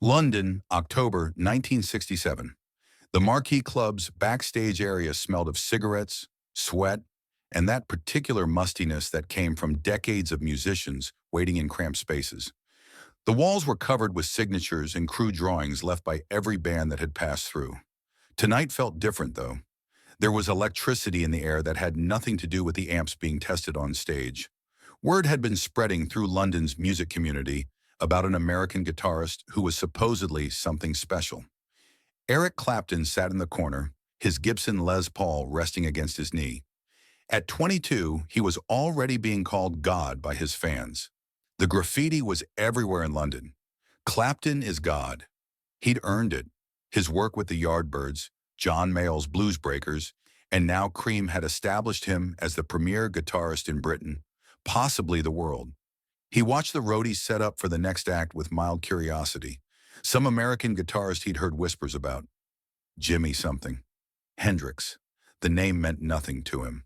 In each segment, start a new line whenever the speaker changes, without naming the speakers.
London, October 1967. The Marquee Club's backstage area smelled of cigarettes, sweat, and that particular mustiness that came from decades of musicians waiting in cramped spaces. The walls were covered with signatures and crude drawings left by every band that had passed through. Tonight felt different, though. There was electricity in the air that had nothing to do with the amps being tested on stage. Word had been spreading through London's music community about an American guitarist who was supposedly something special. Eric Clapton sat in the corner, his Gibson Les Paul resting against his knee. At 22, he was already being called God by his fans. The graffiti was everywhere in London. Clapton is God. He'd earned it. His work with the Yardbirds, John Mayall's Blues Breakers, and now Cream had established him as the premier guitarist in Britain, possibly the world. He watched the roadies set up for the next act with mild curiosity. Some American guitarist he'd heard whispers about. Jimi something. Hendrix. The name meant nothing to him.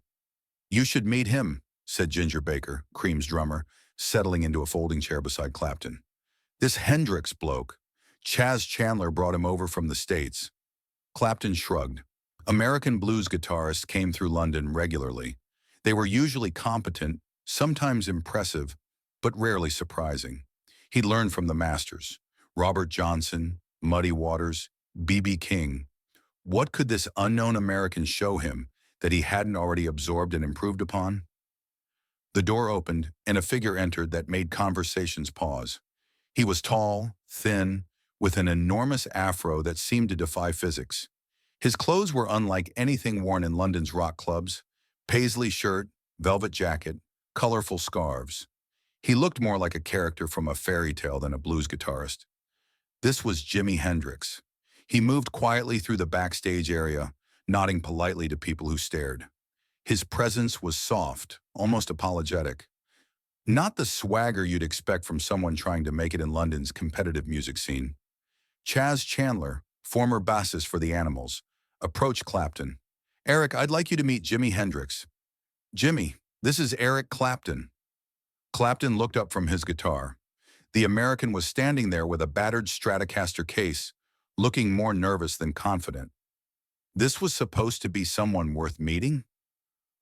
"You should meet him," said Ginger Baker, Cream's drummer, settling into a folding chair beside Clapton. "This Hendrix bloke. Chaz Chandler brought him over from the States." Clapton shrugged. American blues guitarists came through London regularly. They were usually competent, sometimes impressive, but rarely surprising. He'd learned from the masters. Robert Johnson, Muddy Waters, B.B. King. What could this unknown American show him that he hadn't already absorbed and improved upon? The door opened, and a figure entered that made conversations pause. He was tall, thin, with an enormous afro that seemed to defy physics. His clothes were unlike anything worn in London's rock clubs: paisley shirt, velvet jacket, colorful scarves. He looked more like a character from a fairy tale than a blues guitarist. This was Jimi Hendrix. He moved quietly through the backstage area, nodding politely to people who stared. His presence was soft, almost apologetic. Not the swagger you'd expect from someone trying to make it in London's competitive music scene. Chaz Chandler, former bassist for the Animals, approached Clapton. "Eric, I'd like you to meet Jimi Hendrix." "Jimmy, this is Eric Clapton." Clapton looked up from his guitar. The American was standing there with a battered Stratocaster case, looking more nervous than confident. This was supposed to be someone worth meeting?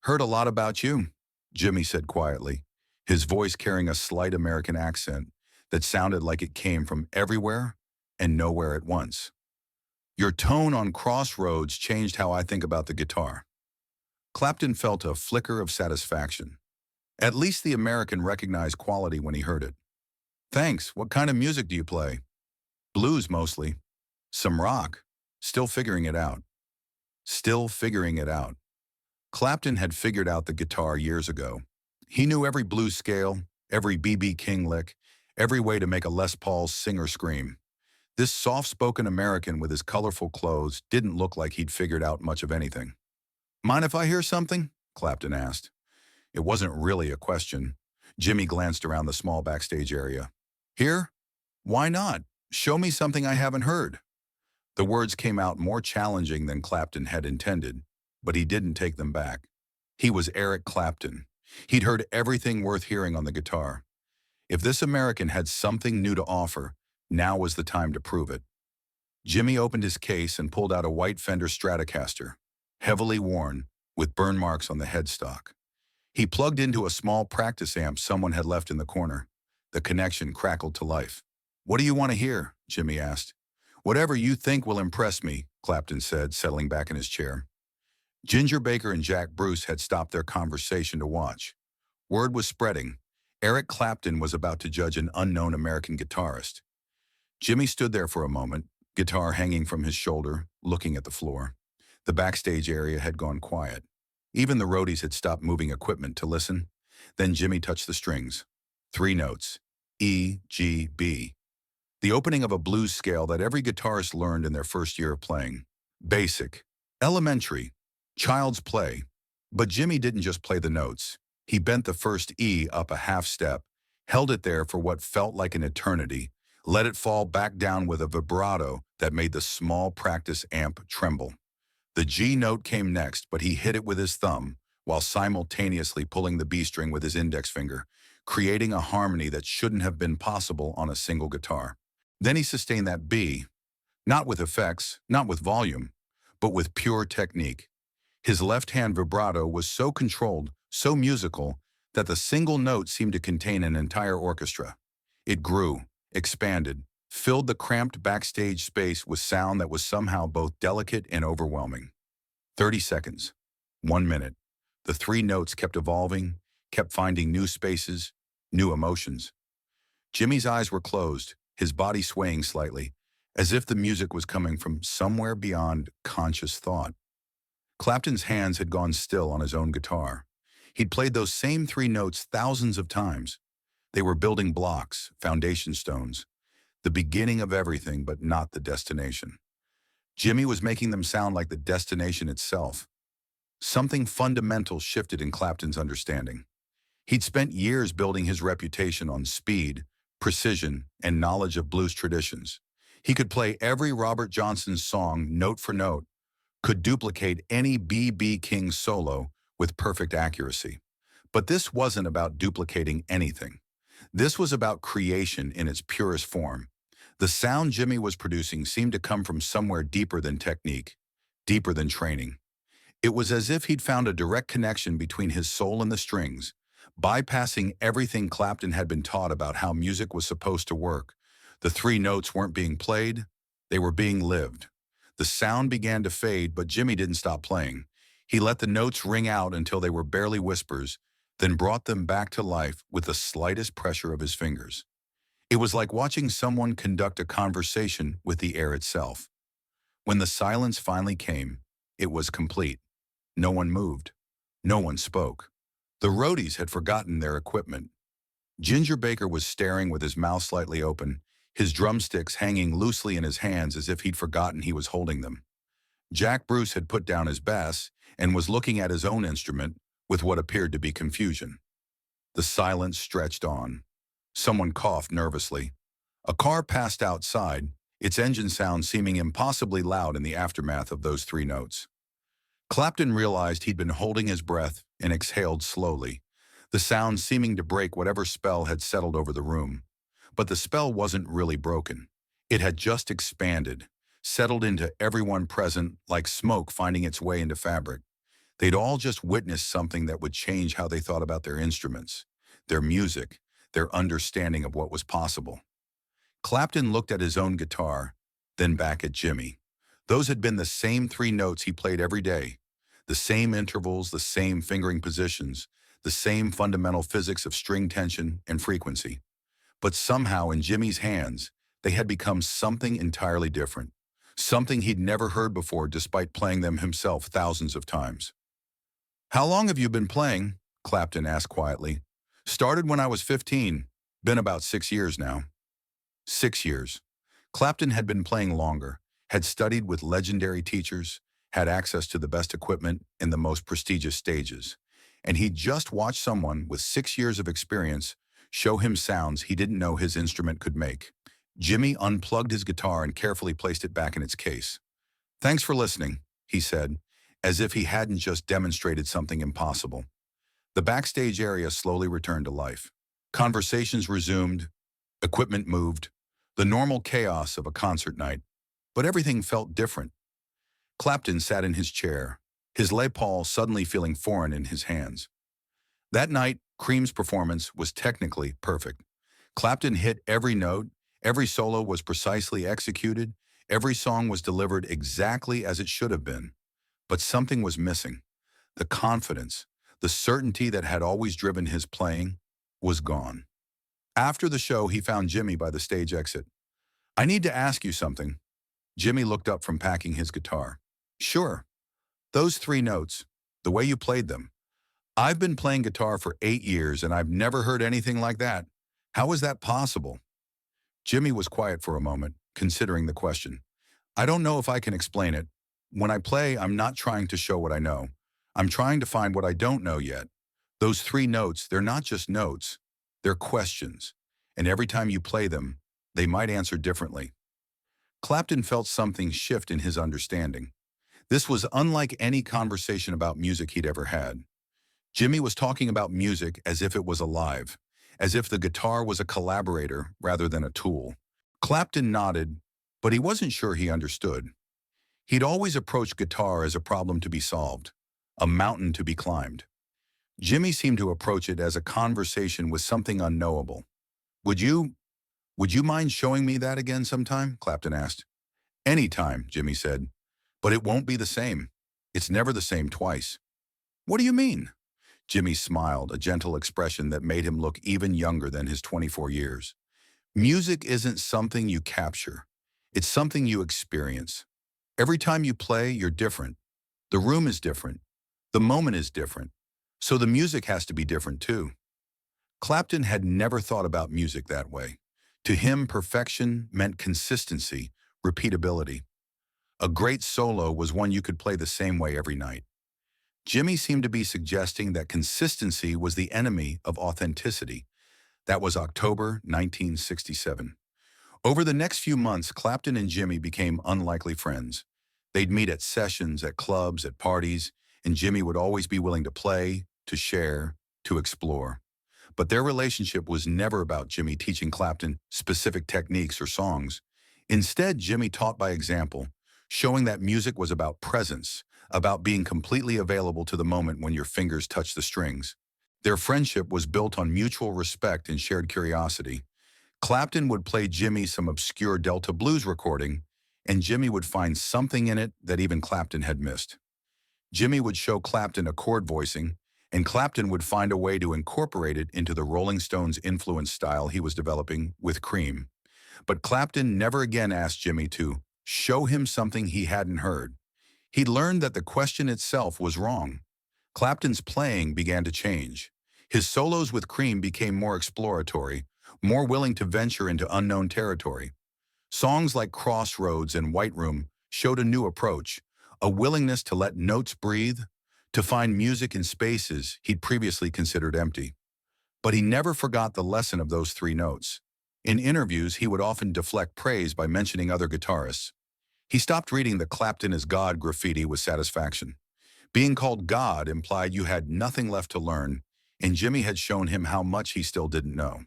"Heard a lot about you," Jimmy said quietly, his voice carrying a slight American accent that sounded like it came from everywhere and nowhere at once. "Your tone on Crossroads changed how I think about the guitar." Clapton felt a flicker of satisfaction. At least the American recognized quality when he heard it. "Thanks. What kind of music do you play?" "Blues, mostly. Some rock. Still figuring it out." Still figuring it out. Clapton had figured out the guitar years ago. He knew every blues scale, every B.B. King lick, every way to make a Les Paul sing or scream. This soft-spoken American with his colorful clothes didn't look like he'd figured out much of anything. "Mind if I hear something?" Clapton asked. It wasn't really a question. Jimmy glanced around the small backstage area. "Here? Why not? Show me something I haven't heard." The words came out more challenging than Clapton had intended, but he didn't take them back. He was Eric Clapton. He'd heard everything worth hearing on the guitar. If this American had something new to offer, now was the time to prove it. Jimmy opened his case and pulled out a white Fender Stratocaster, heavily worn, with burn marks on the headstock. He plugged into a small practice amp someone had left in the corner. The connection crackled to life. "What do you want to hear?" Jimmy asked. "Whatever you think will impress me," Clapton said, settling back in his chair. Ginger Baker and Jack Bruce had stopped their conversation to watch. Word was spreading. Eric Clapton was about to judge an unknown American guitarist. Jimmy stood there for a moment, guitar hanging from his shoulder, looking at the floor. The backstage area had gone quiet. Even the roadies had stopped moving equipment to listen. Then Jimmy touched the strings. 3 notes. E, G, B. The opening of a blues scale that every guitarist learned in their first year of playing. Basic. Elementary. Child's play. But Jimmy didn't just play the notes. He bent the first E up a half step, held it there for what felt like an eternity, let it fall back down with a vibrato that made the small practice amp tremble. The G note came next, but he hit it with his thumb, while simultaneously pulling the B string with his index finger, creating a harmony that shouldn't have been possible on a single guitar. Then he sustained that B, not with effects, not with volume, but with pure technique. His left-hand vibrato was so controlled, so musical, that the single note seemed to contain an entire orchestra. It grew, expanded, filled the cramped backstage space with sound that was somehow both delicate and overwhelming. 30 seconds. 1 minute. The three notes kept evolving, kept finding new spaces, new emotions. Jimmy's eyes were closed, his body swaying slightly, as if the music was coming from somewhere beyond conscious thought. Clapton's hands had gone still on his own guitar. He'd played those same three notes thousands of times. They were building blocks, foundation stones, the beginning of everything but not the destination. Jimmy was making them sound like the destination itself. Something fundamental shifted in Clapton's understanding. He'd spent years building his reputation on speed, precision, and knowledge of blues traditions. He could play every Robert Johnson song note for note, could duplicate any B.B. King solo with perfect accuracy. But this wasn't about duplicating anything. This was about creation in its purest form. The sound Jimmy was producing seemed to come from somewhere deeper than technique, deeper than training. It was as if he'd found a direct connection between his soul and the strings, bypassing everything Clapton had been taught about how music was supposed to work. The three notes weren't being played, they were being lived. The sound began to fade, but Jimmy didn't stop playing. He let the notes ring out until they were barely whispers, then brought them back to life with the slightest pressure of his fingers. It was like watching someone conduct a conversation with the air itself. When the silence finally came, it was complete. No one moved. No one spoke. The roadies had forgotten their equipment. Ginger Baker was staring with his mouth slightly open, his drumsticks hanging loosely in his hands as if he'd forgotten he was holding them. Jack Bruce had put down his bass and was looking at his own instrument with what appeared to be confusion. The silence stretched on. Someone coughed nervously. A car passed outside, its engine sound seeming impossibly loud in the aftermath of those three notes. Clapton realized he'd been holding his breath and exhaled slowly, the sound seeming to break whatever spell had settled over the room. But the spell wasn't really broken. It had just expanded, settled into everyone present like smoke finding its way into fabric. They'd all just witnessed something that would change how they thought about their instruments, their music, their understanding of what was possible. Clapton looked at his own guitar, then back at Jimmy. Those had been the same three notes he played every day, the same intervals, the same fingering positions, the same fundamental physics of string tension and frequency. But somehow in Jimmy's hands, they had become something entirely different, something he'd never heard before despite playing them himself thousands of times. "How long have you been playing?" Clapton asked quietly. "Started when I was 15. Been about 6 years now." 6 years. Clapton had been playing longer, had studied with legendary teachers, had access to the best equipment and the most prestigious stages. And he'd just watched someone with 6 years of experience show him sounds he didn't know his instrument could make. Jimmy unplugged his guitar and carefully placed it back in its case. "Thanks for listening," he said, as if he hadn't just demonstrated something impossible. The backstage area slowly returned to life. Conversations resumed, equipment moved, the normal chaos of a concert night. But everything felt different. Clapton sat in his chair, his Les Paul suddenly feeling foreign in his hands. That night, Cream's performance was technically perfect. Clapton hit every note, every solo was precisely executed, every song was delivered exactly as it should have been. But something was missing. The confidence, the certainty that had always driven his playing, was gone. After the show, he found Jimmy by the stage exit. "I need to ask you something." Jimmy looked up from packing his guitar. "Sure. Those three notes, the way you played them. I've been playing guitar for 8 years and I've never heard anything like that. How is that possible?" Jimmy was quiet for a moment, considering the question. "I don't know if I can explain it. When I play, I'm not trying to show what I know. I'm trying to find what I don't know yet. Those three notes, they're not just notes. They're questions. And every time you play them, they might answer differently." Clapton felt something shift in his understanding. This was unlike any conversation about music he'd ever had. Jimmy was talking about music as if it was alive, as if the guitar was a collaborator rather than a tool. Clapton nodded, but he wasn't sure he understood. He'd always approached guitar as a problem to be solved, a mountain to be climbed. Jimi seemed to approach it as a conversation with something unknowable. Would you, would you mind showing me that again sometime? Clapton asked. Anytime, Jimi said. But it won't be the same. It's never the same twice. What do you mean? Jimi smiled, a gentle expression that made him look even younger than his 24 years. Music isn't something you capture. It's something you experience. Every time you play, you're different. The room is different. The moment is different. So the music has to be different too. Clapton had never thought about music that way. To him, perfection meant consistency, repeatability. A great solo was one you could play the same way every night. Jimi seemed to be suggesting that consistency was the enemy of authenticity. That was October 1967. Over the next few months, Clapton and Jimi became unlikely friends. They'd meet at sessions, at clubs, at parties, and Jimi would always be willing to play, to share, to explore. But their relationship was never about Jimi teaching Clapton specific techniques or songs. Instead, Jimi taught by example, showing that music was about presence, about being completely available to the moment when your fingers touch the strings. Their friendship was built on mutual respect and shared curiosity. Clapton would play Jimi some obscure Delta blues recording, and Jimi would find something in it that even Clapton had missed. Jimi would show Clapton a chord voicing, and Clapton would find a way to incorporate it into the Rolling Stones influence style he was developing with Cream. But Clapton never again asked Jimi to show him something he hadn't heard. He'd learned that the question itself was wrong. Clapton's playing began to change. His solos with Cream became more exploratory, more willing to venture into unknown territory. Songs like Crossroads and White Room showed a new approach, a willingness to let notes breathe, to find music in spaces he'd previously considered empty. But he never forgot the lesson of those three notes. In interviews, he would often deflect praise by mentioning other guitarists. He stopped reading the Clapton is God graffiti with satisfaction. Being called God implied you had nothing left to learn, and Jimi had shown him how much he still didn't know.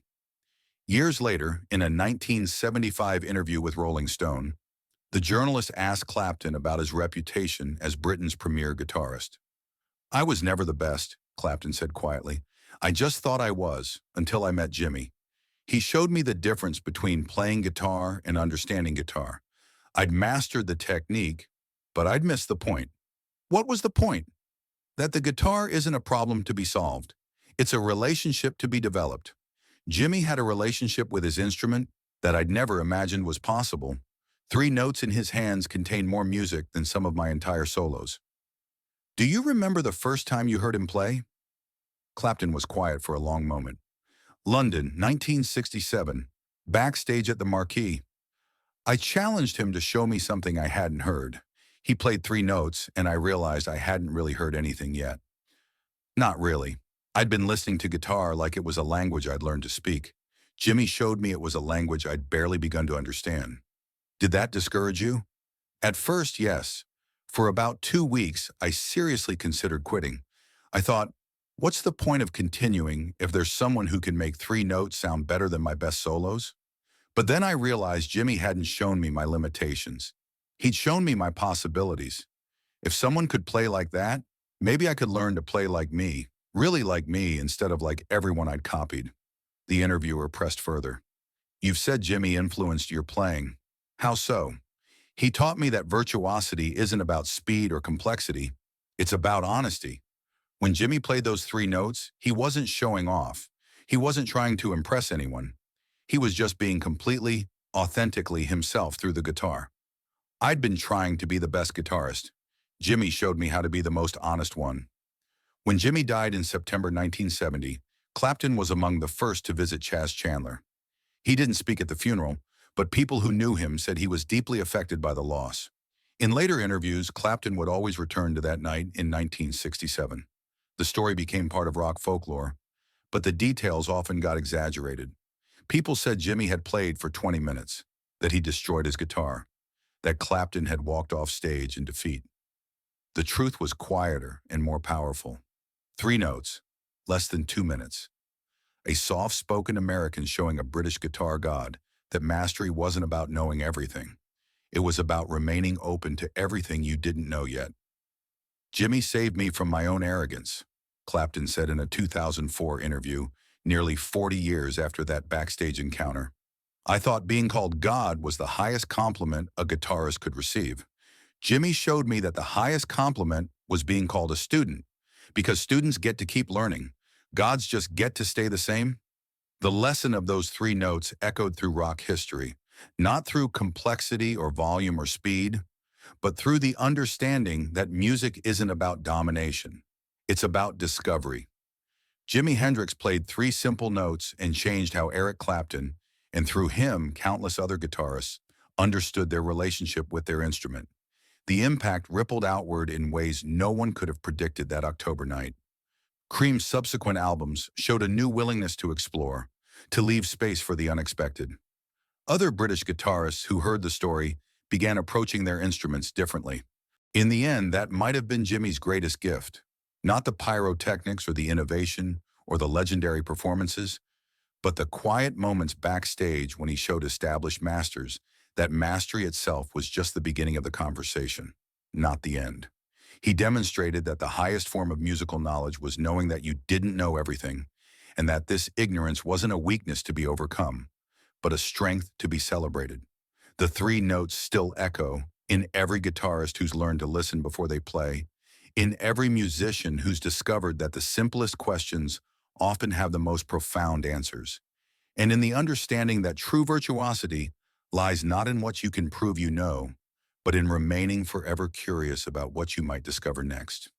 Years later, in a 1975 interview with Rolling Stone, the journalist asked Clapton about his reputation as Britain's premier guitarist. "I was never the best," Clapton said quietly. "I just thought I was, until I met Jimi. He showed me the difference between playing guitar and understanding guitar. I'd mastered the technique, but I'd missed the point." What was the point? That the guitar isn't a problem to be solved. It's a relationship to be developed. Jimi had a relationship with his instrument that I'd never imagined was possible. Three notes in his hands contained more music than some of my entire solos. Do you remember the first time you heard him play? Clapton was quiet for a long moment. London, 1967, backstage at the Marquee. I challenged him to show me something I hadn't heard. He played three notes, and I realized I hadn't really heard anything yet. Not really. I'd been listening to guitar like it was a language I'd learned to speak. Jimi showed me it was a language I'd barely begun to understand. Did that discourage you? At first, yes. For about 2 weeks, I seriously considered quitting. I thought, what's the point of continuing if there's someone who can make three notes sound better than my best solos? But then I realized Jimi hadn't shown me my limitations. He'd shown me my possibilities. If someone could play like that, maybe I could learn to play like me, really like me, instead of like everyone I'd copied. The interviewer pressed further. You've said Jimi influenced your playing. How so? He taught me that virtuosity isn't about speed or complexity. It's about honesty. When Jimi played those three notes, he wasn't showing off. He wasn't trying to impress anyone. He was just being completely, authentically himself through the guitar. I'd been trying to be the best guitarist. Jimi showed me how to be the most honest one. When Jimi died in September 1970, Clapton was among the first to visit Chas Chandler. He didn't speak at the funeral, but people who knew him said he was deeply affected by the loss. In later interviews, Clapton would always return to that night in 1967. The story became part of rock folklore, but the details often got exaggerated. People said Jimi had played for 20 minutes, that he destroyed his guitar, that Clapton had walked off stage in defeat. The truth was quieter and more powerful. Three notes, less than 2 minutes. A soft-spoken American showing a British guitar god that mastery wasn't about knowing everything. It was about remaining open to everything you didn't know yet. Jimmy saved me from my own arrogance, Clapton said in a 2004 interview, nearly 40 years after that backstage encounter. I thought being called God was the highest compliment a guitarist could receive. Jimmy showed me that the highest compliment was being called a student, because students get to keep learning. Gods just get to stay the same. The lesson of those three notes echoed through rock history, not through complexity or volume or speed, but through the understanding that music isn't about domination. It's about discovery. Jimi Hendrix played three simple notes and changed how Eric Clapton, and through him, countless other guitarists, understood their relationship with their instrument. The impact rippled outward in ways no one could have predicted that October night. Cream's subsequent albums showed a new willingness to explore, to leave space for the unexpected. Other British guitarists who heard the story began approaching their instruments differently. In the end, that might have been Jimmy's greatest gift. Not the pyrotechnics or the innovation or the legendary performances, but the quiet moments backstage when he showed established masters that mastery itself was just the beginning of the conversation, not the end. He demonstrated that the highest form of musical knowledge was knowing that you didn't know everything, and that this ignorance wasn't a weakness to be overcome, but a strength to be celebrated. The three notes still echo in every guitarist who's learned to listen before they play, in every musician who's discovered that the simplest questions often have the most profound answers, and in the understanding that true virtuosity lies not in what you can prove you know, but in remaining forever curious about what you might discover next.